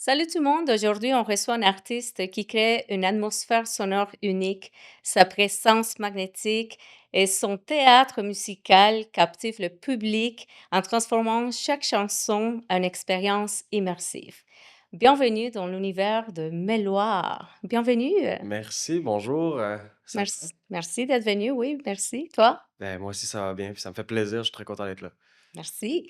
Salut tout le monde, aujourd'hui on reçoit un artiste qui crée une atmosphère sonore unique. Sa présence magnétique et son théâtre musical captive le public en transformant chaque chanson en expérience immersive. Bienvenue dans l'univers de Méloir. Bienvenue. Merci, bonjour, ça va? Merci d'être venu, oui, merci. Toi? Ben, moi aussi ça va bien, puis ça me fait plaisir, je suis très content d'être là. Merci.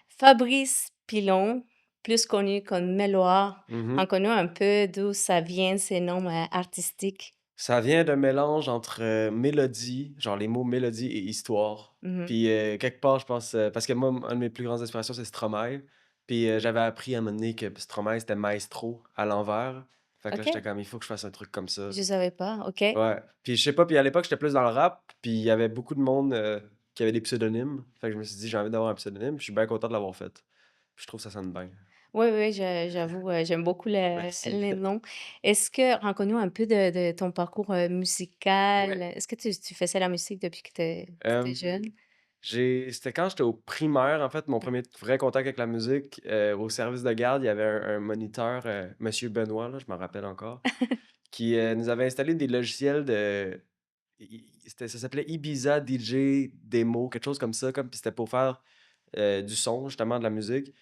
Fabrice Pilon, plus connu comme Méloir, Mmh. en un peu d'où ça vient, ces noms artistiques. Ça vient d'un mélange entre, mélodie, genre les mots mélodie et histoire. Mhm. Puis, quelque part je pense, parce que moi, une de mes plus grandes inspirations, c'est Stromae. Puis, j'avais appris à un moment donné que Stromae, c'était maestro à l'envers. Fait que là, OK, j'étais comme: «Il faut que je fasse un truc comme ça». je savais pas. OK. Ouais, puis je sais pas, puis à l'époque, j'étais plus dans le rap, puis il y avait beaucoup de monde, qui avait des pseudonymes. Fait que je me suis dit: «J'ai envie d'avoir un pseudonyme», puis je suis bien content de l'avoir fait. Puis je trouve que ça sonne bien. Oui, oui, j'avoue, j'aime beaucoup Merci. les noms. Est-ce que, raconte-nous un peu de ton parcours musical. Ouais. Est-ce que tu faisais la musique depuis que tu jeune? C'était quand j'étais au primaire, en fait, mon premier vrai contact avec la musique, au service de garde, il y avait un moniteur, monsieur Benoît, là, je m'en rappelle encore, qui, nous avait installé des logiciels de ça s'appelait Ibiza DJ Demo, quelque chose comme ça, comme puis c'était pour faire, du son, justement, de la musique.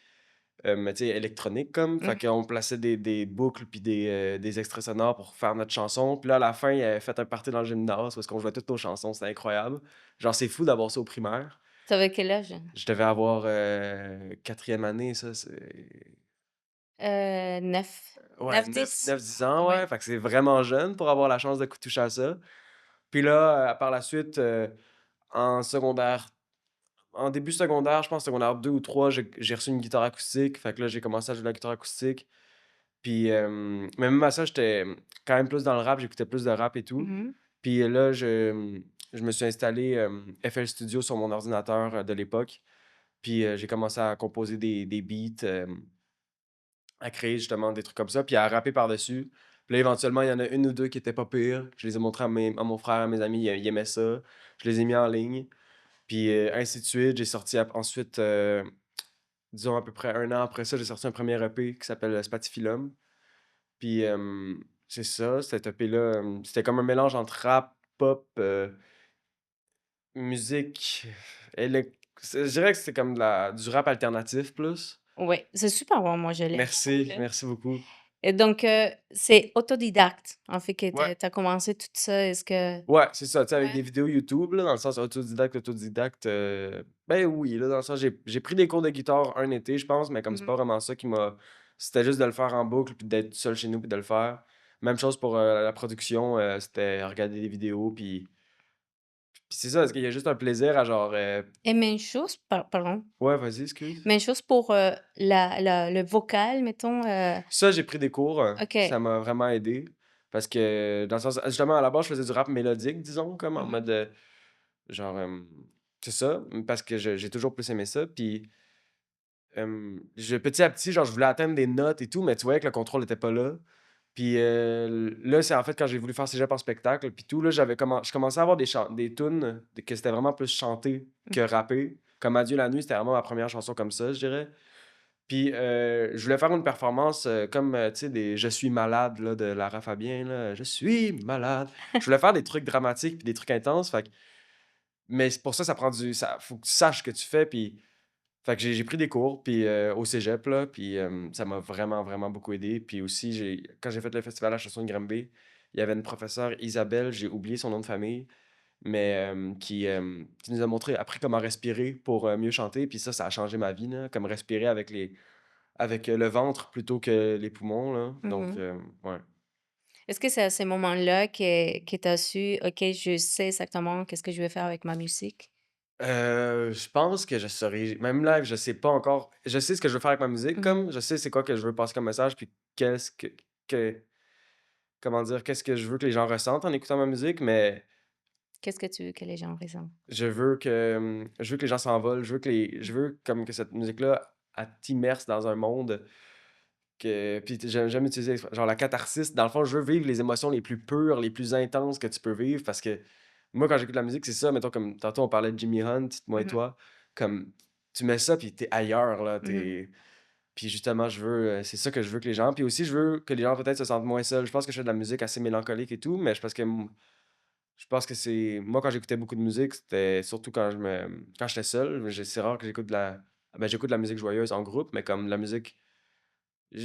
Mais tu sais, électronique comme. Fait Mhm. qu'on plaçait des boucles puis des extraits sonores pour faire notre chanson. Puis là, à la fin, il avait fait un party dans le gymnase parce qu'on jouait toutes nos chansons. C'était incroyable. Genre, c'est fou d'avoir ça au primaire. T'avais quel âge? Je devais avoir 4e année, ça, c'est 9. ouais, 9, neuf 10. 9 10 ans, Ouais. ouais. Fait que c'est vraiment jeune pour avoir la chance de toucher à ça. Puis là, par la suite, en secondaire en début secondaire, je pense secondaire 2 ou 3, j'ai reçu une guitare acoustique. Fait que là, j'ai commencé à jouer de la guitare acoustique. Puis, mais même à ça, j'étais, quand même plus dans le rap, j'écoutais plus de rap et tout. Mhm. Puis là, je me suis installé, FL Studio sur mon ordinateur, de l'époque. Puis, j'ai commencé à composer des beats, à créer justement des trucs comme ça, puis à rapper par-dessus. Puis là, éventuellement, il y en a une ou 2 qui étaient pas pires. Je les ai montrés à mon frère, à mes amis, ils aimaient ça. Je les ai mis en ligne, puis, ainsi de suite. J'ai sorti ensuite, disons à peu près 1 an après ça, j'ai sorti un premier EP qui s'appelle, Spatifilum. Puis, c'est ça, cet EP-là, c'était comme un mélange entre rap, pop, musique, je dirais que c'est comme du rap alternatif plus. Oui, c'est super bon, moi je l'aime beaucoup, Merci, là. merci beaucoup. Et donc, c'est autodidacte, en fait, que Ouais, tu as commencé tout ça. Est-ce que ouais, c'est ça, tu sais, avec ouais? des vidéos YouTube, là, dans le sens autodidacte, ben oui, là, dans le sens, j'ai pris des cours de guitare un été, je pense, mais comme c'est Mmh. pas vraiment ça qui m'a c'était juste de le faire en boucle, puis d'être seul chez nous, puis de le faire. Même chose pour, la production, c'était regarder des vidéos, puis c'est ça, est-ce qu'il y a juste un plaisir à genre, Et même chose pardon, ouais, vas-y, excuse. même chose pour, le vocal, mettons, Ça, j'ai pris des cours, ça OK. m'a vraiment aidé parce que dans le sens justement, à la base, je faisais du rap mélodique, disons, comme en Mmh. mode, genre, c'est ça, parce que j'ai toujours plus aimé ça, puis, je petit à petit, genre, je voulais atteindre des notes et tout, mais tu voyais que le contrôle était pas là. Puis, là, c'est en fait quand j'ai voulu faire cégep en spectacle puis tout, là, je commençais à avoir des tunes que c'était vraiment plus chanté que Mmh. rappé. Comme «Adieu la nuit», c'était vraiment ma première chanson comme ça, je dirais. Puis, je voulais faire une performance, comme, tu sais, des «Je suis malade» là, de Lara Fabian, là. «Je suis malade». Je voulais faire des trucs dramatiques puis des trucs intenses, fait que mais c'est pour ça, ça prend du ça faut que tu saches ce que tu fais, puis fait que j'ai pris des cours, puis, au cégep, là, puis, ça m'a vraiment, vraiment beaucoup aidé. Puis aussi, quand j'ai fait le festival à la chanson de Granby, il y avait une professeure, Isabelle, j'ai oublié son nom de famille, mais, qui nous a appris comment respirer pour, mieux chanter, puis ça a changé ma vie, là, comme respirer avec, le ventre plutôt que les poumons, là, donc, Mmh. ouais. Est-ce que c'est à ces moments-là que tu as su: «OK, je sais exactement qu'est-ce que je vais faire avec ma musique»? Je pense que je saurais même là, je sais pas encore je sais ce que je veux faire avec ma musique Mmh. comme, je sais c'est quoi que je veux passer comme message, puis qu'est-ce que comment dire? Qu'est-ce que je veux que les gens ressentent en écoutant ma musique, mais Qu'est-ce que tu veux que les gens ressentent? je veux que les gens s'envolent, je veux comme que cette musique-là, elle t'immerse dans un monde puis j'aime utiliser genre la catharsis. Dans le fond, je veux vivre les émotions les plus pures, les plus intenses que tu peux vivre parce que moi, quand j'écoute la musique, c'est ça, mettons comme tantôt on parlait de Jimmy Hunt, moi et Mmh mh. toi, comme tu mets ça puis t'es ailleurs là, Mmh. Puis justement, c'est ça que je veux que les gens puis aussi je veux que les gens peut-être se sentent moins seuls. Je pense que je fais de la musique assez mélancolique et tout, mais je pense que c'est moi quand j'écoutais beaucoup de musique, c'était surtout quand j'étais seul, c'est rare que j'écoute de la musique joyeuse en groupe, mais comme la musique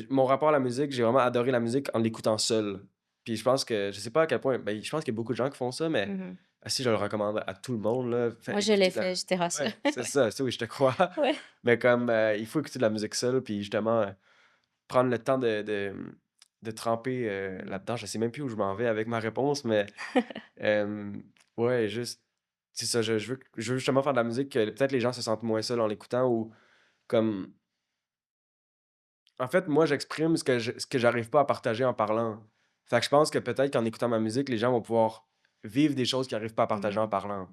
mon rapport à la musique, j'ai vraiment adoré la musique en l'écoutant seul. Puis je pense que je sais pas à quel point je pense qu'il y a beaucoup de gens qui font ça, mais Mmh. si je le recommande à tout le monde là, Moi, je l'ai écouter de la fait, je te rassure. ouais, c'est Ouais. ça, oui, je te crois. Ouais. Mais comme, il faut écouter de la musique seul, puis justement, prendre le temps de tremper, là-dedans. Je sais même plus où je m'en vais avec ma réponse, mais, hem, ouais, juste c'est ça, je veux justement faire de la musique que peut-être les gens se sentent moins seuls en l'écoutant ou comme en fait, moi, j'exprime ce que j'arrive pas à partager en parlant. Fait que je pense que peut-être qu'en écoutant ma musique, les gens vont pouvoir vivre des choses qu'ils arrivent pas à partager en Mmh. parlant.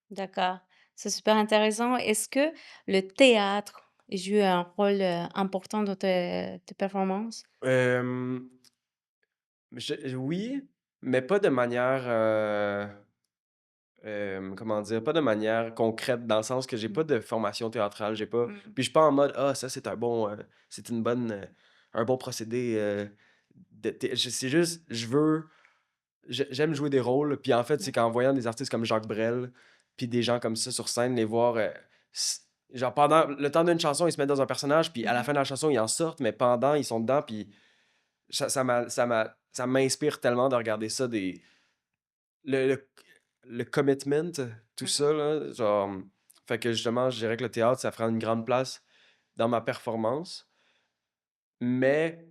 D'accord, c'est super intéressant. Est-ce que le théâtre joue un rôle, important dans tes performances? Hem, oui, mais pas de manière, comment dire? Pas de manière concrète, dans le sens que j'ai Mmh. pas de formation théâtrale, j'ai pas Mmh. puis je suis pas en mode: «Ah ça c'est un bon procédé, de thé» c'est juste, j'aime jouer des rôles, puis en fait, c'est qu'en D'accord. voyant des artistes comme Jacques Brel, puis des gens comme ça sur scène, les voir, s genre pendant le temps d'une chanson, ils se mettent dans un personnage, puis à la Mmh. fin de la chanson, ils en sortent, mais pendant, ils sont dedans, puis ça m'inspire tellement de regarder ça, le le le commitment, tout Mmh. ça là, genre, fait que justement, je dirais que le théâtre, ça prend une grande place dans ma performance, mais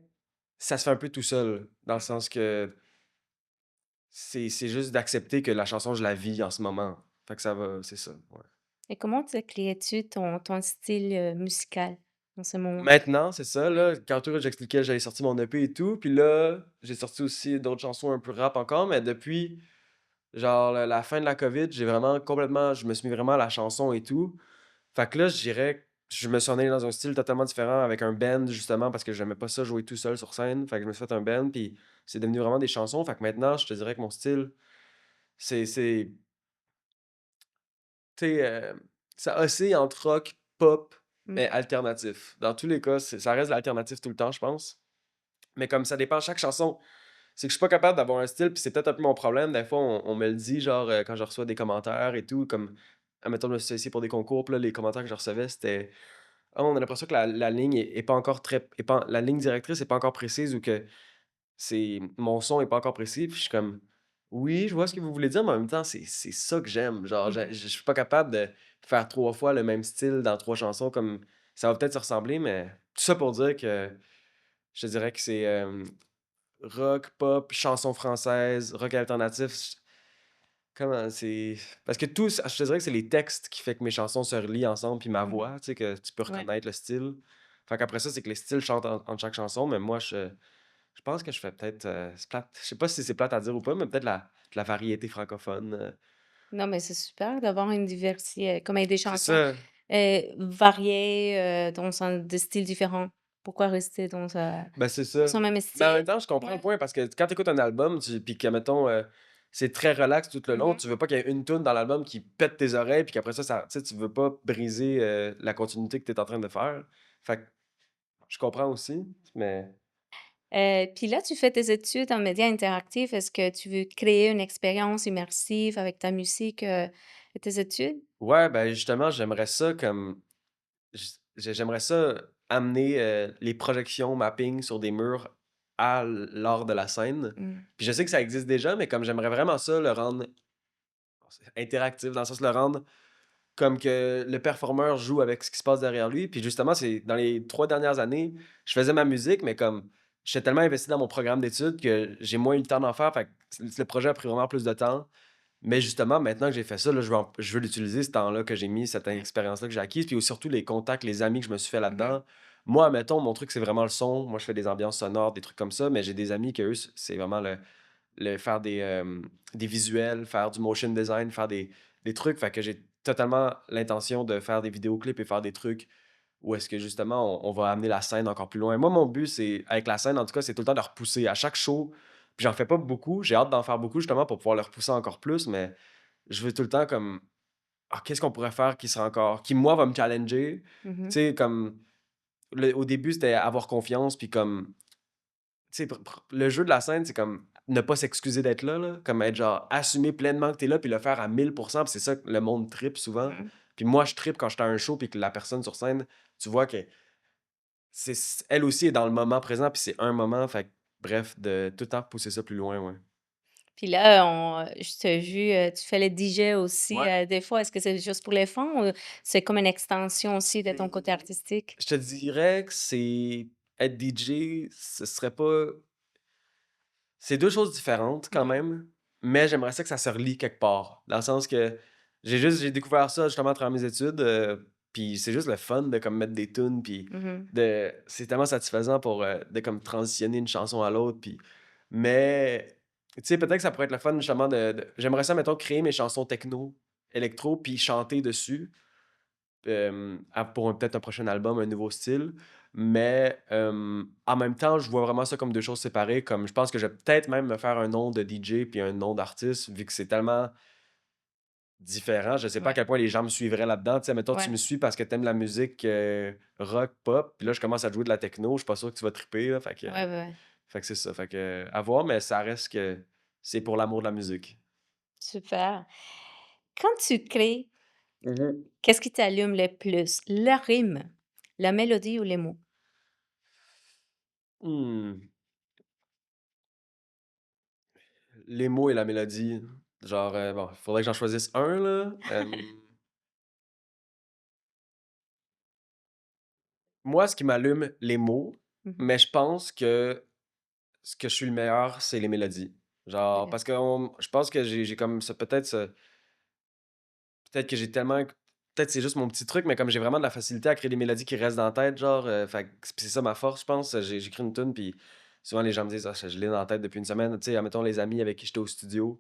ça se fait un peu tout seul, dans le Mmh. sens que c'est juste d'accepter que la chanson, je la vis en ce moment. Fait que ça va c'est ça, ouais. Et comment décris-tu ton style, musical en ce moment? Maintenant, c'est ça Oui. là, tantôt j'expliquais, j'avais sorti mon EP et tout, puis là, j'ai sorti aussi d'autres chansons un peu rap encore, mais depuis, genre, la fin de la COVID, je me suis mis vraiment à la chanson et tout. Fait que là, je dirais que je me suis en allé dans un style totalement différent avec un band justement parce que j'aimais pas ça jouer tout seul sur scène. Fait que je me suis fait un band, puis c'est devenu vraiment des chansons. Fait que maintenant, je te dirais que mon style, c'est tu sais, ça oscille entre rock, pop, mais Mmh. alternatif. Dans tous les cas, ça reste de l'alternatif tout le temps, je pense. Mais comme ça dépend chaque chanson, c'est que je suis pas capable d'avoir un style, puis c'est peut-être un peu mon problème. Des fois, on me le dit, genre, quand je reçois des commentaires et tout, comme, admettons, je me suis essayé pour des concours, puis là, les commentaires que je recevais, c'était: «Ah, on a l'impression que la ligne est pas encore la ligne directrice est pas encore précise ou que mon son est pas encore précis», puis je suis comme: «Oui, je vois ce que vous voulez dire, mais en même temps, c'est ça que j'aime». Genre, Mmh. je suis pas capable de faire 3 fois le même style dans 3 chansons comme ça va peut-être se ressembler, mais tout ça pour dire que je te dirais que c'est, rock, pop, chanson française, rock alternatif, comment c'est parce que je te dirais que c'est les textes qui fait que mes chansons se relient ensemble, puis ma Mmh. voix, tu sais, que tu peux Ouais. reconnaître le style. Fait qu'après ça, c'est que les styles chantent entre chaque chanson, mais moi, je pense que je fais peut-être, c'est plate, je sais pas si c'est plate à dire ou pas, mais peut-être de la variété francophone, Non, mais c'est super d'avoir une diversité, comme avec des c'est chansons, ça. variées, dans des styles différents. Pourquoi rester Ben, c'est dans ça. son même Mais en style? même temps, je comprends le Ouais. point parce que quand tu écoutes un album, puis que mettons, c'est très relax tout le long, Mmh. tu veux pas qu'il y ait une tune dans l'album qui pète tes oreilles, puis qu'après ça tu sais, tu veux pas briser, la continuité que tu es en train de faire. Fait que je comprends aussi, mais Puis là, tu fais tes études en médias interactifs. Est-ce que tu veux créer une expérience immersive avec ta musique, et tes études? ouais, ben, justement, j'aimerais ça comme j'aimerais ça amener, les projections mapping sur des murs lors de la scène. Mmh. Puis je sais que ça existe déjà, mais comme j'aimerais vraiment ça le rendre interactif, dans le sens le rendre comme que le performeur joue avec ce qui se passe derrière lui. Puis justement, c'est dans les 3 dernières années, je faisais ma musique, mais comme j'étais tellement investi dans mon programme d'études que j'ai moins eu le temps d'en faire. Fait que le projet a pris vraiment plus de temps. Mais justement, maintenant que j'ai fait ça, là, je veux l'utiliser, ce temps-là que j'ai mis, cette expérience-là que j'ai acquise, puis surtout les contacts, les amis que je me suis fait Mmh. là-dedans. Moi, mettons, mon truc, c'est vraiment le son. Moi, je fais des ambiances sonores, des trucs comme ça, mais j'ai des amis que eux, c'est vraiment faire des visuels, faire du motion design, faire des trucs. Fait que j'ai totalement l'intention de faire des vidéoclips et faire des trucs où est-ce que justement on va amener la scène encore plus loin. Moi, mon but, c'est, avec la scène, en tout cas, c'est tout le temps de repousser. À chaque show, puis j'en fais pas beaucoup. J'ai hâte d'en faire beaucoup justement pour pouvoir le repousser encore plus, mais je veux tout le temps comme ah, qu'est-ce qu'on pourrait faire qui sera encore qui moi va me challenger? Tu Mmh. sais, comme Au début, c'était avoir confiance, puis comme, tu sais, le jeu de la scène, c'est comme ne pas s'excuser d'être là, là, comme être genre, assumer pleinement que t'es là, puis le faire à 1000%, puis c'est ça que le monde tripe souvent. Mmh. Puis moi, je tripe quand j'étais à un show, puis que la personne sur scène, tu vois que elle aussi est dans le moment présent, puis c'est un moment, fait que, bref, de tout le temps pousser ça plus loin, ouais. Puis là, je t'ai vu, tu fais le DJ aussi, Ouais. des fois. Est-ce que c'est juste pour les fun ou c'est comme une extension aussi de ton côté artistique? Je te dirais que être DJ, ce serait pas c'est 2 choses différentes quand Mmh même, mais j'aimerais ça que ça se relie quelque part. Dans le sens que j'ai découvert ça justement à travers mes études, puis c'est juste le fun de comme mettre des tunes, puis mh. c'est tellement satisfaisant pour, de comme transitionner une chanson à l'autre, puis mais tu sais, peut-être que ça pourrait être le fun justement j'aimerais ça, mettons, créer mes chansons techno, électro, puis chanter dessus. Pour peut-être un prochain album, un nouveau style. Mais en même temps, je vois vraiment ça comme 2 choses séparées. Comme je pense que je vais peut-être même me faire un nom de DJ puis un nom d'artiste, vu que c'est tellement différent. Je sais pas à Ouais, quel point les gens me suivraient là-dedans. Tu sais, mettons, tu ouais, me suis parce que t'aimes la musique rock, pop, puis là, je commence à te jouer de la techno. Je suis pas sûr que tu vas triper, là. ouais, ouais, ouais. Fait que c'est ça. Fait que à voir, mais ça reste que c'est pour l'amour de la musique. Super. Quand tu crées, Mhm. qu'est-ce qui t'allume le plus? La rime, la mélodie ou les mots? Hmm. Les mots et la mélodie. Genre, bon, il faudrait que j'en choisisse un, là. Moi, ce qui m'allume, les mots, Mmh. mais je pense que ce que je suis le meilleur, c'est les mélodies. Genre, OK. parce que je pense que j'ai comme ça, peut-être que j'ai tellement, peut-être c'est juste mon petit truc, mais comme j'ai vraiment de la facilité à créer des mélodies qui restent dans la tête, genre, fait que c'est ça ma force, je pense. J'écris une tune, puis souvent les gens me disent, ah, je l'ai dans la tête depuis une semaine. Tu sais, admettons les amis avec qui j'étais au studio,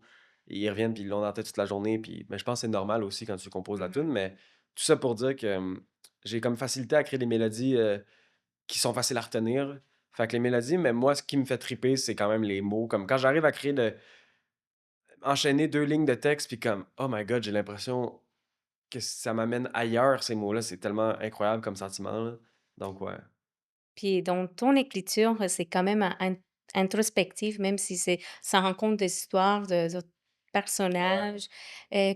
ils reviennent, puis ils l'ont dans la tête toute la journée, puis mais je pense que c'est normal aussi quand tu composes la tune, Mmh. mais tout ça pour dire que j'ai comme facilité à créer des mélodies. Qui sont faciles à retenir. Fait que les mélodies, mais moi, ce qui me fait triper, c'est quand même les mots. Comme quand j'arrive à enchaîner 2 lignes de texte, puis comme, oh my god, j'ai l'impression que ça m'amène ailleurs, ces mots-là. C'est tellement incroyable comme sentiment, là. Donc, ouais. Puis dans ton écriture, c'est quand même introspective, même si ça rencontre des histoires de d'autres personnages.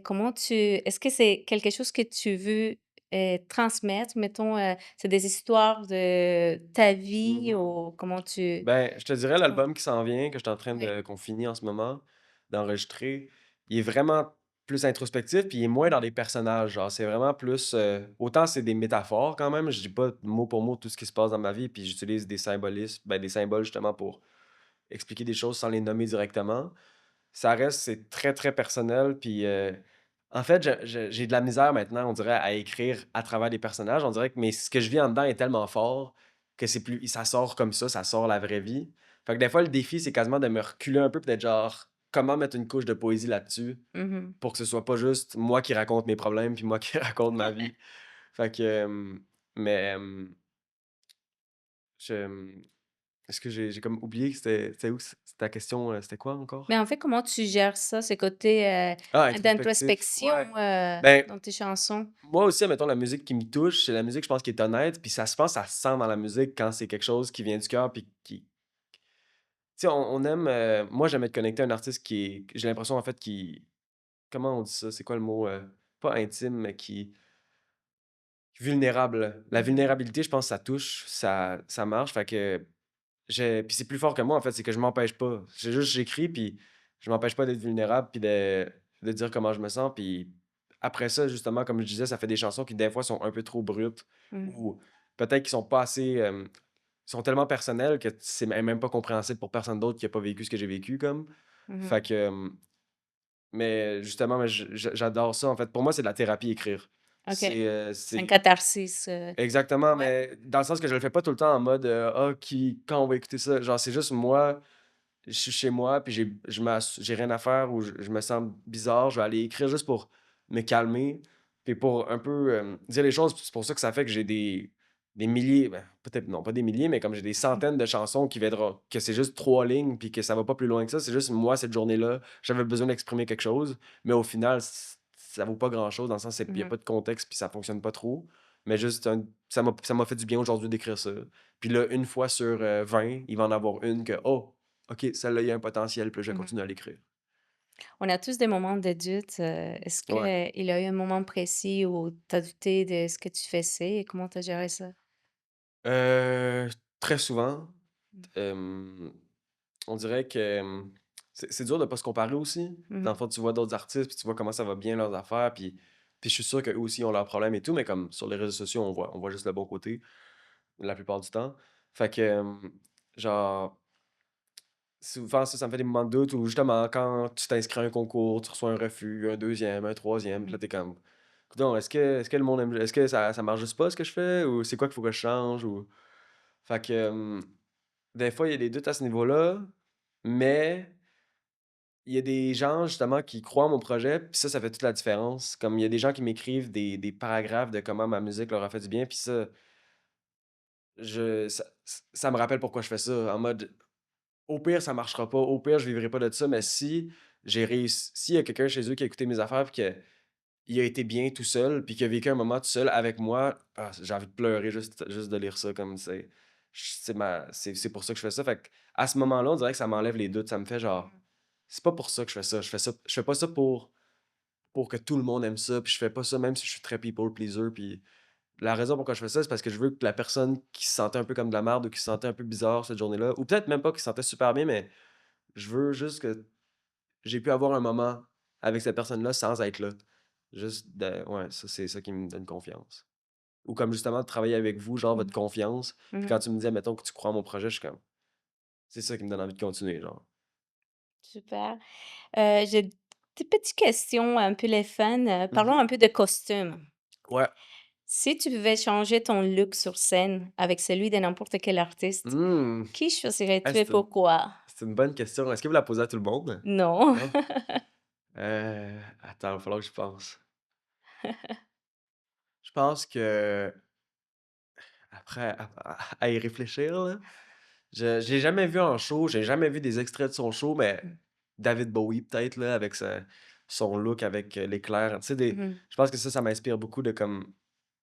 Comment tu est-ce que c'est quelque chose que tu veux, transmettre? Mettons, c'est des histoires de ta vie Mhm. ou comment tu Ben, je te dirais, tu con l'album qui s'en vient, que je suis en train oui. qu'on finit en ce moment, d'enregistrer, il est vraiment plus introspectif, puis il est moins dans des personnages. Genre, c'est vraiment plus. Autant c'est des métaphores quand même, je dis pas mot pour mot tout ce qui se passe dans ma vie, puis j'utilise des symbolismes, ben, des symboles justement pour expliquer des choses sans les nommer directement. Ça reste c'est très, très personnel, puis, en fait, j'ai de la misère maintenant, on dirait, à écrire à travers des personnages. On dirait que mais ce que je vis en dedans est tellement fort que c'est plus ça sort comme ça sort la vraie vie. Fait que des fois, le défi, c'est quasiment de me reculer un peu, peut-être genre, comment mettre une couche de poésie là-dessus Mmh. pour que ce soit pas juste moi qui raconte mes problèmes, puis moi qui raconte ma vie. Fait que, mais, je, est-ce que j'ai comme oublié que c'était où ta question, c'était quoi encore? Mais en fait, comment tu gères ça, ce côté, Ah, introspectif, d'introspection, ouais. Ben, dans tes chansons? moi aussi, mettons la musique qui me touche, c'est la musique, je pense, qui est honnête, puis ça se pense, ça se sent dans la musique quand c'est quelque chose qui vient du cœur, puis qui tu sais, on aime, moi, j'aime être connecté à un artiste qui est j'ai l'impression, en fait, qui comment on dit ça? C'est quoi le mot? Pas intime, mais vulnérable. La Mmh. vulnérabilité, je pense, ça touche, ça marche, fait que puis c'est plus fort que moi, en fait, c'est que je m'empêche pas. C'est juste j'écris, puis je m'empêche pas d'être vulnérable, puis de dire comment je me sens, puis après ça, justement, comme je disais, ça fait des chansons qui, des fois, sont un peu trop brutes Mmh. ou peut-être qu'ils sont pas assez, sont tellement personnelles que c'est même pas compréhensible pour personne d'autre qui a pas vécu ce que j'ai vécu comme. Mmh. Fait que, mais justement, mais j'adore ça, en fait. Pour moi, c'est de la thérapie écrire. OK. C'est une C'est catharsis, exactement, ouais. mais dans le sens que je le fais pas tout le temps en mode, «Ah, quand on va écouter ça?» Genre, c'est juste moi, je suis chez moi, puis j'ai rien à faire ou je me sens bizarre, je vais aller écrire juste pour me calmer, puis pour un peu, dire les choses. C'est pour ça que ça fait que j'ai des milliers, ben, peut-être non, pas des milliers, mais comme j'ai des Mmh. centaines de chansons qui viendront que c'est juste 3 lignes, puis que ça va pas plus loin que ça. C'est juste moi, cette journée-là, j'avais besoin d'exprimer quelque chose, mais au final, ça vaut pas grand-chose dans le sens, il y a Mmh. pas de contexte, puis ça fonctionne pas trop. mais juste ça m'a fait du bien aujourd'hui d'écrire ça. Puis là, une fois sur 20, il va en avoir une que, oh, OK, celle-là, il y a un potentiel, puis là, je vais Mmh. continuer à l'écrire. On a tous des moments de doute, est-ce Ouais. qu'il y a eu un moment précis où tu as douté de ce que tu faisais et comment tu as géré ça? Euh, Très souvent, Mmh. euh, on dirait que c'est dur de pas se comparer aussi. Dans Mmh. le fond, tu vois d'autres artistes, puis tu vois comment ça va bien leurs affaires, puis je suis sûr qu'eux aussi ont leurs problèmes et tout, mais comme sur les réseaux sociaux, on voit juste le bon côté la plupart du temps. Fait que, genre, souvent, ça me fait des moments de doute où justement, quand tu t'inscris à un concours, tu reçois un refus, un deuxième, un troisième, puis Mmh. là, t'es comme, coudonc, est-ce que le monde aime, est-ce que ça marche juste pas ce que je fais, ou c'est quoi qu'il faut que je change, ou. Fait que, des fois, il y a des doutes à ce niveau-là, mais il y a des gens justement qui croient en mon projet, puis ça fait toute la différence. Comme il y a des gens qui m'écrivent des paragraphes de comment ma musique leur a fait du bien, puis ça, ça me rappelle pourquoi je fais ça. En mode, au pire, ça marchera pas, au pire, je vivrai pas de ça, mais si j'ai réussi, s'il y a quelqu'un chez eux qui a écouté mes affaires, puis qu'il a été bien tout seul, puis qu'il a vécu un moment tout seul avec moi, j'ai envie de pleurer juste de lire ça, comme c'est pour ça que je fais ça. Fait que, à ce moment-là, on dirait que ça m'enlève les doutes, ça me fait genre, Mmh. c'est pas pour ça que je fais ça. Je fais pas ça pour que tout le monde aime ça. Puis je fais pas ça même si je suis très people pleaser. Puis la raison pourquoi je fais ça, c'est parce que je veux que la personne qui se sentait un peu comme de la merde ou qui se sentait un peu bizarre cette journée-là, ou peut-être même pas qui se sentait super bien, mais je veux juste que j'ai pu avoir un moment avec cette personne-là sans être là. Ouais, ça, c'est ça qui me donne confiance. Ou comme justement de travailler avec vous, genre Mmh. votre confiance. Puis Mmh. quand tu me dis, mettons que tu crois en mon projet, je suis comme, c'est ça qui me donne envie de continuer, genre. Super. J'ai des petites questions un peu les fun, parlons Mhm. un peu de costumes. Ouais. Si tu pouvais changer ton look sur scène avec celui de n'importe quel artiste, Hmm. qui Ah, choisirais-tu et pourquoi? c'est une bonne question. Est-ce que vous la posez à tout le monde? Non. Non? Attends, il va falloir que je pense. Je pense que après, à y réfléchir, là, je l'ai jamais vu en show, j'ai jamais vu des extraits de son show, mais Mmh. David Bowie, peut-être, là, avec son look avec l'éclair. Tu sais, Mmh. je pense que ça m'inspire beaucoup de comme.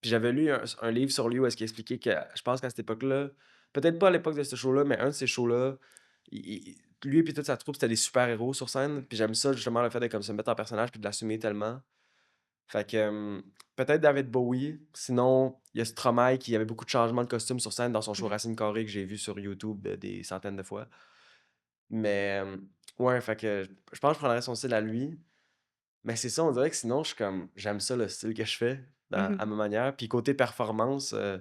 Puis j'avais lu un livre sur lui où est-ce qu'il expliquait que je pense qu'à cette époque-là, peut-être pas à l'époque de ce show-là, mais un de ces shows-là, lui et puis toute sa troupe, c'était des super-héros sur scène. Puis j'aime ça, justement, le fait de comme, se mettre en personnage puis de l'assumer tellement. Fait que peut-être David Bowie. Sinon, il y a Stromae qui avait beaucoup de changements de costume sur scène dans son show Mmh. Racine Carrée que j'ai vu sur YouTube des centaines de fois. Mais ouais, fait que je pense que je prendrais son style à lui. Mais c'est ça, on dirait que sinon, je suis comme j'aime ça le style que je fais Mmh. à ma manière. Puis côté performance, ben,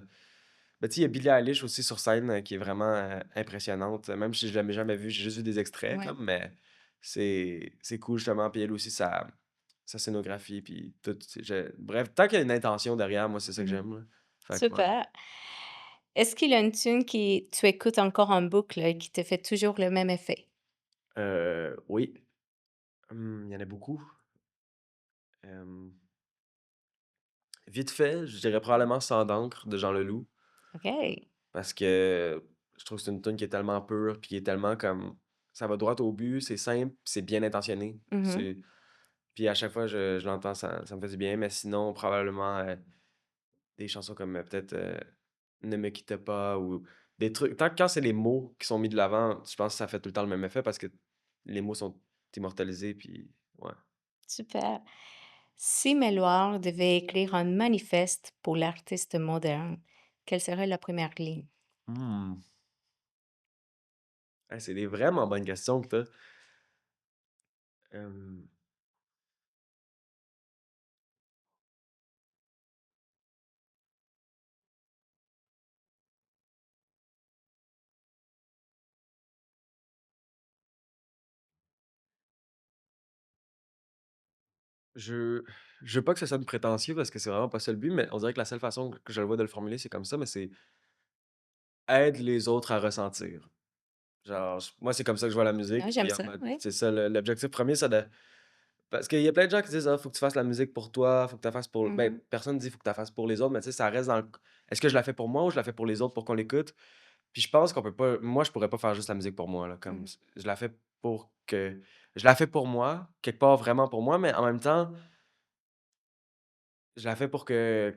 tu sais, il y a Billie Eilish aussi sur scène qui est vraiment impressionnante. Même si je l'ai jamais vue, j'ai juste vu des extraits, Ouais. comme, mais c'est cool justement. Puis elle aussi, sa scénographie, puis tout. Tu sais, bref, tant qu'il y a une intention derrière, moi, c'est ça que Mmh. j'aime, là. Fait que, ouais. Super. Est-ce qu'il y a une tune qui tu écoutes encore en boucle et qui te fait toujours le même effet? Oui, il y en a beaucoup. Euh, Vite fait, je dirais probablement Sang d'encre de Jean Leloup. OK. Parce que je trouve que c'est une tune qui est tellement pure, puis qui est tellement comme. Ça va droit au but, c'est simple, puis c'est bien intentionné. Mmh. Puis à chaque fois, je l'entends, ça me fait du bien. Mais sinon, probablement des chansons comme peut-être Ne me quitte pas ou des trucs. Tant que quand c'est les mots qui sont mis de l'avant, je pense que ça fait tout le temps le même effet parce que les mots sont immortalisés, puis ouais. Super. Si Méloir devait écrire un manifeste pour l'artiste moderne, quelle serait la première ligne? Hmm. Hey, c'est des vraiment bonnes questions que t'as. Euh, Je je veux pas que ça sonne prétentieux parce que c'est vraiment pas ça le but, mais on dirait que la seule façon que je le vois de le formuler, c'est comme ça, mais c'est aide les autres à ressentir. Genre, moi, c'est comme ça que je vois la Ah, musique, j'aime puis en ça, mode, oui. c'est ça, l'objectif premier, c'est de. Parce qu'il y a plein de gens qui disent, ah, faut que tu fasses la musique pour toi, faut que tu la fasses pour. Ben, Mmh. personne dit, faut que tu la fasses pour les autres, mais tu sais, ça reste dans le. Est-ce que je la fais pour moi ou je la fais pour les autres pour qu'on l'écoute? Puis je pense qu'on peut pas. Moi, je pourrais pas faire juste la musique pour moi, là. Comme, Mmh. je la fais pour que. Je la fais pour moi, quelque part vraiment pour moi, mais en même temps, je la fais pour que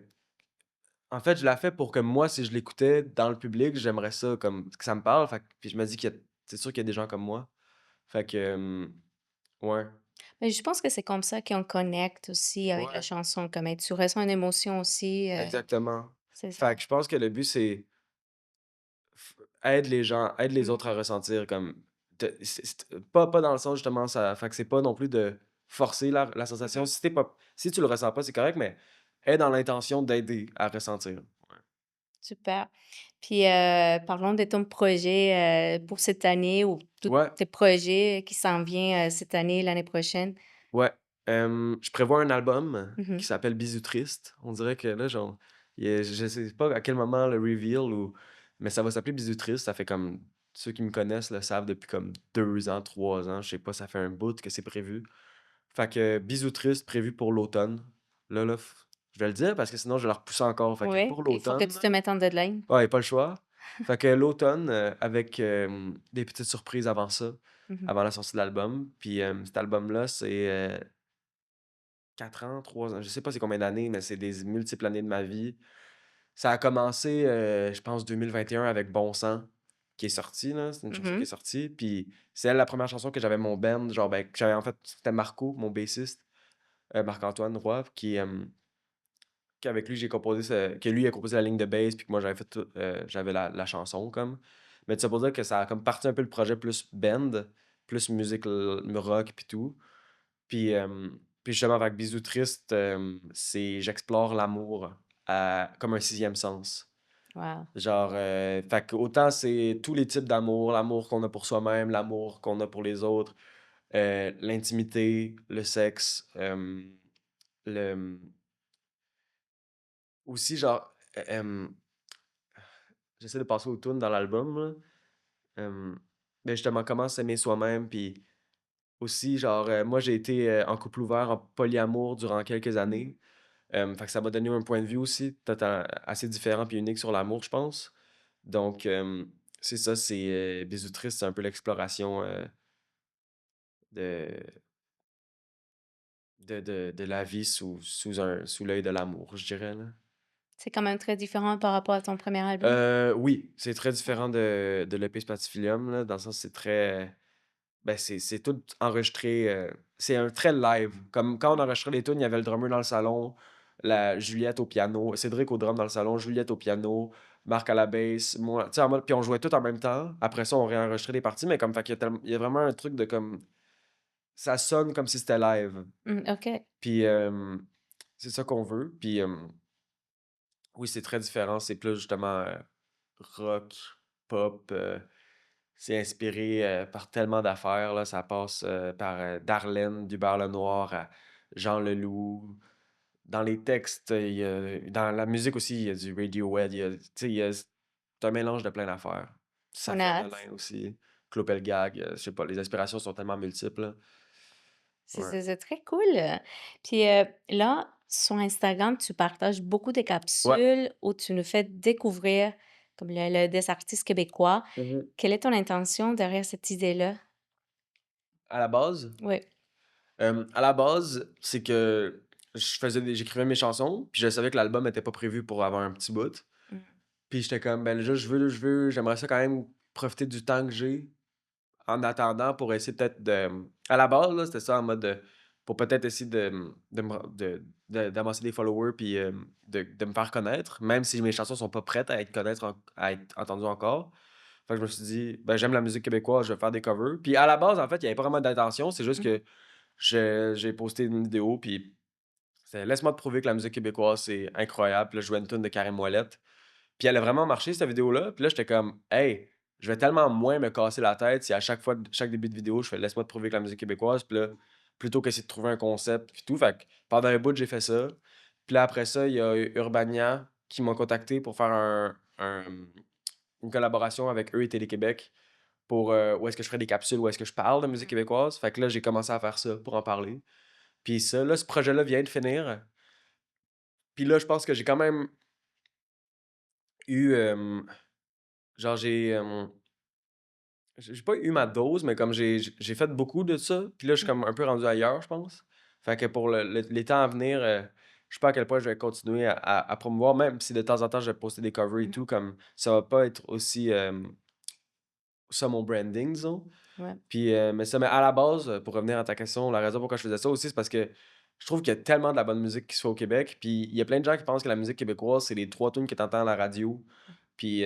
En fait, je la fais pour que moi, si je l'écoutais dans le public, j'aimerais ça comme que ça me parle, fait que puis je me dis qu'il y a c'est sûr qu'il y a des gens comme moi. Fait que, ouais, Mais je pense que c'est comme ça qu'on connecte aussi avec la ouais, chanson, comme tu ressens une émotion aussi, exactement. c'est ça. Fait que je pense que le but, c'est f aide les gens, aide les Mmh. autres à ressentir comme te c'est pas dans le sens justement ça fait que c'est pas non plus de forcer la sensation. Mmh. Si tu le ressens pas, c'est correct, mais aide dans l'intention d'aider à ressentir. Ouais. Super. Puis, parlons de ton projet, pour cette année ou tous Ouais. tes projets qui s'en vient, cette année, l'année prochaine. Ouais, je prévois un album Mmh. qui s'appelle Bisous triste. On dirait que là, genre, je sais pas à quel moment le reveal ou mais ça va s'appeler Bisous triste. Ça fait comme ceux qui me connaissent le savent depuis comme 2 ans, 3 ans, je sais pas, ça fait un bout que c'est prévu. Fait que Bisous triste prévu pour l'automne. Là, je vais le dire parce que sinon je vais le repousser encore. Fait que Ouais, pour il faut que l'automne, tu te mettes en deadline. ouais, pas le choix. Fait que l'automne, avec, des petites surprises avant ça, Mmh. avant la sortie de l'album. Puis, cet album-là, c'est, 4 ans, 3 ans, je sais pas c'est combien d'années, mais c'est des multiples années de ma vie. Ça a commencé, je pense 2021 avec Bon sang, qui est sorti là, c'est une chanson qui est Mmh. sortie, puis c'est la première chanson que j'avais mon band, genre, ben, que j'avais en fait, c'était Marco, mon bassiste, Marc-Antoine Roy, qu'avec lui j'ai composé que lui a composé la ligne de bass, puis que moi j'avais fait tout, j'avais la chanson comme. Mais tout ça pour dire que ça a comme parti un peu le projet plus band, plus musique rock puis tout. Puis justement avec Bisous triste, c'est j'explore l'amour comme un sixième sens. Wow. Genre, fait qu'autant c'est tous les types d'amour, l'amour qu'on a pour soi-même, l'amour qu'on a pour les autres, l'intimité, le sexe, le aussi genre, j'essaie de passer aux tunes dans l'album là, mais justement comment s'aimer soi-même, puis aussi genre, moi j'ai été, en couple ouvert, en polyamour durant quelques Mmh. années. Fait que ça m'a donné un point de vue aussi assez différent puis unique sur l'amour, je pense. Donc, c'est ça, c'est, Bisous tristes, c'est un peu l'exploration, de de la vie sous l'œil de l'amour, je dirais, là. C'est quand même très différent par rapport à ton premier album? Oui, c'est très Ouais. différent de l'EP Spatifilium, là, dans le sens c'est très, ben, c'est tout enregistré, c'est un très live. Comme quand on enregistrait les tunes, il y avait le drummer dans le salon, la Juliette au piano, Cédric au drum dans le salon, Juliette au piano, Marc à la bass, moi, tu sais, en mode puis on jouait tout en même temps. Après ça, on réenregistrait les parties, mais comme fait qu'il y a il y a vraiment un truc de comme ça sonne comme si c'était live. Mmh, OK. Puis, c'est ça qu'on veut. Puis, oui, c'est très différent. C'est plus justement, rock, pop, c'est inspiré, par tellement d'affaires, là. Ça passe, par, Darlene d'Hubert Lenoir à Jean Leloup. Dans les textes, il y a dans la musique aussi, il y a du Radiohead, il y a tu sais, il y a c'est un mélange de plein d'affaires. On a Safia hâte. Nolin aussi, Claude Pelgag, je sais pas, les inspirations sont tellement multiples, là. C'est Ouais. c'est c'est très cool. Puis, là, sur Instagram, tu partages beaucoup de Ouais. capsules où tu nous fais découvrir comme des artistes québécois. Mmh. Quelle est ton intention derrière cette idée-là? À la base, Oui. c'est que j'écrivais mes chansons, puis je savais que l'album était pas prévu pour avoir un petit bout. Mmh. Puis j'étais comme, ben, déjà, j'aimerais ça quand même profiter du temps que j'ai en attendant pour essayer peut-être à la base, là, c'était ça en mode, pour peut-être essayer de me d'amasser des followers puis, de me faire connaître, même si mes chansons sont pas prêtes à être entendues encore. Fait que je me suis dit: «Ben, j'aime la musique québécoise, je vais faire des covers». Puis à la base, en fait, il y avait pas vraiment d'intention, c'est juste Mmh. que j'ai posté une vidéo puis c'est: «Laisse-moi te prouver que la musique québécoise, c'est incroyable». Puis là, je jouais une tune de Karim Ouellet. Puis elle a vraiment marché cette vidéo-là. Puis là, j'étais comme: «Hey, je vais tellement moins me casser la tête si à chaque début de vidéo, je fais "Laisse-moi te prouver que la musique québécoise", puis là, plutôt qu'essayer de trouver un concept puis tout». Fait que pendant un bout, j'ai fait ça. Puis là, après ça, il y a Urbania qui m'ont contacté pour faire une collaboration avec eux et Télé-Québec pour, où est-ce que je ferais des capsules, où est-ce que je parle de musique Mmh. québécoise. Fait que là, j'ai commencé à faire ça pour en parler. Puis ça, là, ce projet-là vient de finir. Puis là, je pense que j'ai quand même eu, genre j'ai pas eu ma dose, mais comme j'ai fait beaucoup de ça, puis là, je suis Mmh. comme un peu rendu ailleurs, je pense. Fait que pour les temps à venir, je sais pas à quel point je vais continuer à promouvoir, même si de temps en temps, je vais poster des covers et Mmh. tout, comme ça va pas être aussi, ça mon branding, disons. Ouais. Puis, mais à la base, pour revenir à ta question, la raison pourquoi je faisais ça aussi, c'est parce que je trouve qu'il y a tellement de la bonne musique qui se fait au Québec. Puis il y a plein de gens qui pensent que la musique québécoise, c'est les 3 tunes que tu entends à la radio. Puis,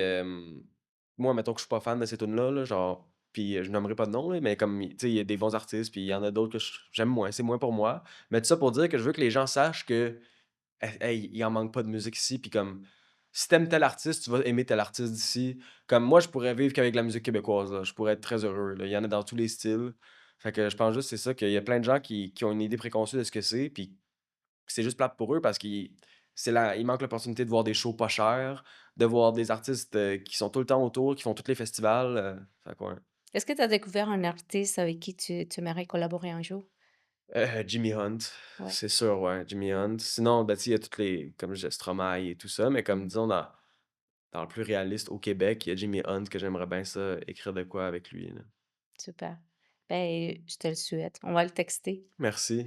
moi, mettons que je suis pas fan de ces tunes-là, là, genre, puis je nommerai pas de nom, là, mais comme, tu sais, il y a des bons artistes, puis il y en a d'autres que j'aime moins, c'est moins pour moi. Mais tout ça pour dire que je veux que les gens sachent que hey, il en manque pas de musique ici, puis comme, si t'aimes tel artiste, tu vas aimer tel artiste d'ici. Comme moi, je pourrais vivre qu'avec la musique québécoise, là. Je pourrais être très heureux, là. Il y en a dans tous les styles. Fait que je pense juste c'est ça, qu'il y a plein de gens qui ont une idée préconçue de ce que c'est, puis c'est juste plate pour eux parce qu'il il manque l'opportunité de voir des shows pas chers, de voir des artistes, qui sont tout le temps autour, qui font tous les festivals, fait que ouais. Est-ce que tu as découvert un artiste avec qui tu aimerais collaborer un jour? Jimmy Hunt, Ouais. c'est sûr, ouais, Jimmy Hunt. Sinon, ben, tu sais, il y a toutes les comme je disais, Stromae et tout ça, mais comme Mmh. disons dans le plus réaliste au Québec, il y a Jimmy Hunt que j'aimerais bien ça, écrire de quoi avec lui, là. Super. Ben, je te le souhaite. On va le texter. Merci.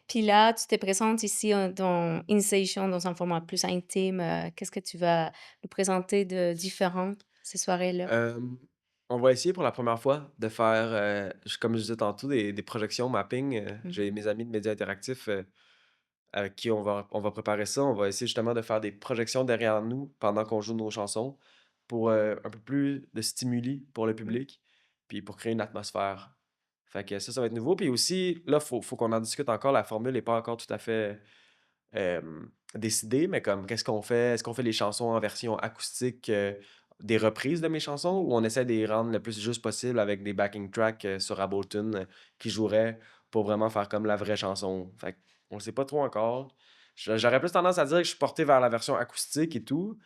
Puis là, tu te présentes ici, dans Initiation dans un format plus intime, qu'est-ce que tu vas nous présenter de différent ces soirées-là? Hem, on va essayer pour la première fois de faire, comme je disais tantôt, des projections mapping. Mmh. J'ai mes amis de Médias Interactifs, avec qui on va préparer ça. On va essayer justement de faire des projections derrière nous pendant qu'on joue nos chansons pour, un peu plus de stimuli pour le Mmh. public, puis pour créer une atmosphère. Fait que ça va être nouveau. Puis aussi, là, faut qu'on en discute encore. La formule est pas encore tout à fait, décidée, mais comme qu'est-ce qu'on fait? Est-ce qu'on fait les chansons en version acoustique, des reprises de mes chansons ou on essaie de les rendre le plus juste possible avec des backing tracks, sur Ableton, qui joueraient pour vraiment faire comme la vraie chanson? Fait qu'on le sait pas trop encore. J'aurais plus tendance à dire que je suis porté vers la version acoustique et tout,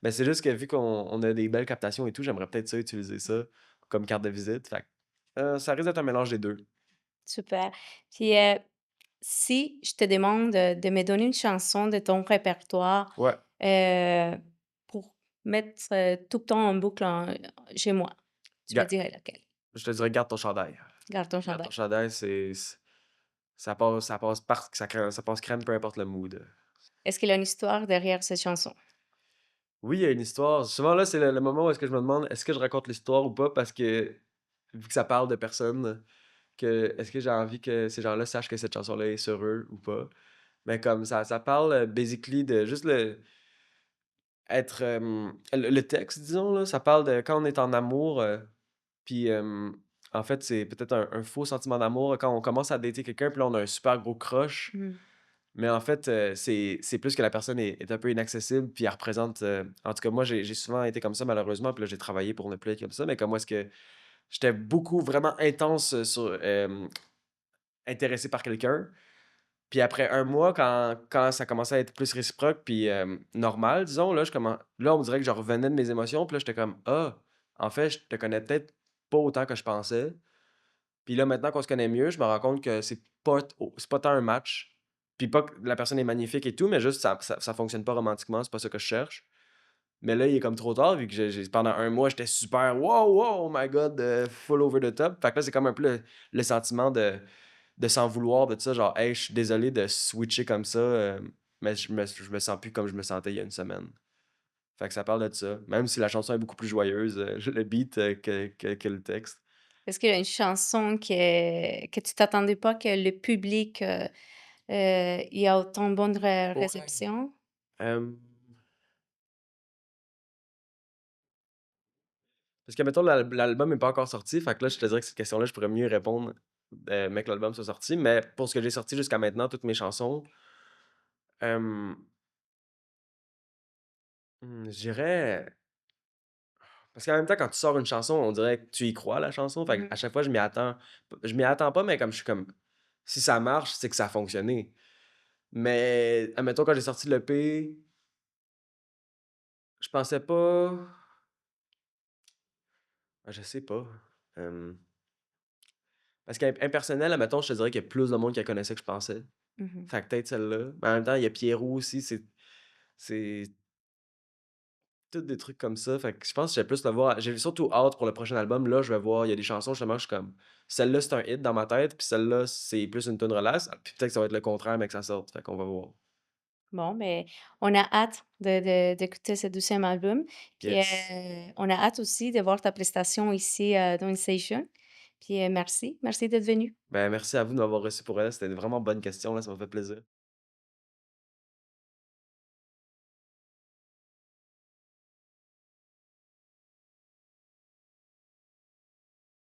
mais c'est juste que vu qu'on a des belles captations et tout, j'aimerais peut-être ça utiliser ça comme carte de visite. Fait que, ça risque d'être un mélange des 2. Super. Puis, si je te demande, de me donner une chanson de ton répertoire, Ouais, heu, pour mettre, tout le temps en boucle chez moi, tu me ga dirais laquelle? je te dirais: «Garde ton chandail». Garde ton Garde ton chandail. chandail, ça passe crème, peu importe le mood. Est-ce qu'il y a une histoire derrière cette chanson? Oui, il y a une histoire. Souvent, là, c'est le moment où est-ce que je me demande: «Est-ce que je raconte l'histoire ou pas?» parce que, vu que ça parle de personnes, que est-ce que j'ai envie que ces gens-là sachent que cette chanson-là est sur eux ou pas? Mais comme ça parle, basically de juste le texte, disons, là, ça parle de quand on est en amour, puis, en fait, c'est peut-être un faux sentiment d'amour quand on commence à dater quelqu'un, puis là, on a un super gros crush. Mmh. Mais en fait, c'est plus que la personne est un peu inaccessible, puis elle représente, en tout cas, moi, j'ai souvent été comme ça malheureusement, puis là, j'ai travaillé pour ne plus être comme ça, mais comme moi, est-ce que j'étais beaucoup vraiment intense, intéressé par quelqu'un. Puis après un mois, quand ça commençait à être plus réciproque puis, normal, disons, là, on dirait que je revenais de mes émotions, puis là, j'étais comme: «Ah, en fait, je te connais peut-être pas autant que je pensais». Puis là, maintenant qu'on se connaît mieux, je me rends compte que c'est pas tant un match. Puis pas que la personne est magnifique et tout, mais juste ça fonctionne pas romantiquement, c'est pas ça que je cherche. Mais là, il est comme trop tard vu que pendant un mois, j'étais super: «Wow, wow, oh my god», full over the top. Fait que là, c'est comme un peu le sentiment de s'en vouloir de ça, genre: «Hey, je suis désolé de switcher comme ça, mais je me sens plus comme je me sentais il y a une semaine». Fait que ça parle de ça, même si la chanson est beaucoup plus joyeuse, le beat, que le texte. Est-ce qu'il y a une chanson que tu t'attendais pas que le public, il y a autant bonne Ouais. réception? Hem Parce que mettons l'album est pas encore sorti, fait que là, je te dirais que cette question-là, je pourrais mieux y répondre, mais que l'album soit sorti. Mais pour ce que j'ai sorti jusqu'à maintenant, toutes mes chansons, hem, je dirais parce qu'en même temps, quand tu sors une chanson, on dirait que tu y crois, la chanson. Fait Mmh. qu'à chaque fois, je m'y attends pas, mais comme je suis comme si ça marche, c'est que ça a fonctionné. Mais admettons, quand j'ai sorti l'EP, je pensais pas je sais pas, hem, parce qu'Impersonnel, admettons, je te dirais qu'il y a plus de monde qui la connaissait que je pensais. Mmh. Fait que peut-être celle-là. Mais en même temps, il y a Pierrot aussi, c'est tous des trucs comme ça. Fait que je pense que j'ai plus le voir j'ai surtout hâte pour le prochain album. Là, je vais voir, il y a des chansons justement, je suis comme celle-là, c'est un hit dans ma tête, puis celle-là, c'est plus une tune relax. Puis peut-être que ça va être le contraire, mais que ça sorte. Fait qu'on va voir. Bon, mais on a hâte d'écouter ce 2e album, puis, Yes. on a hâte aussi de voir ta prestation ici, dans une session. Puis, merci d'être venu. Ben, merci à vous de m'avoir reçu pour elle. C'était une vraiment bonne question, là, ça m'a fait plaisir.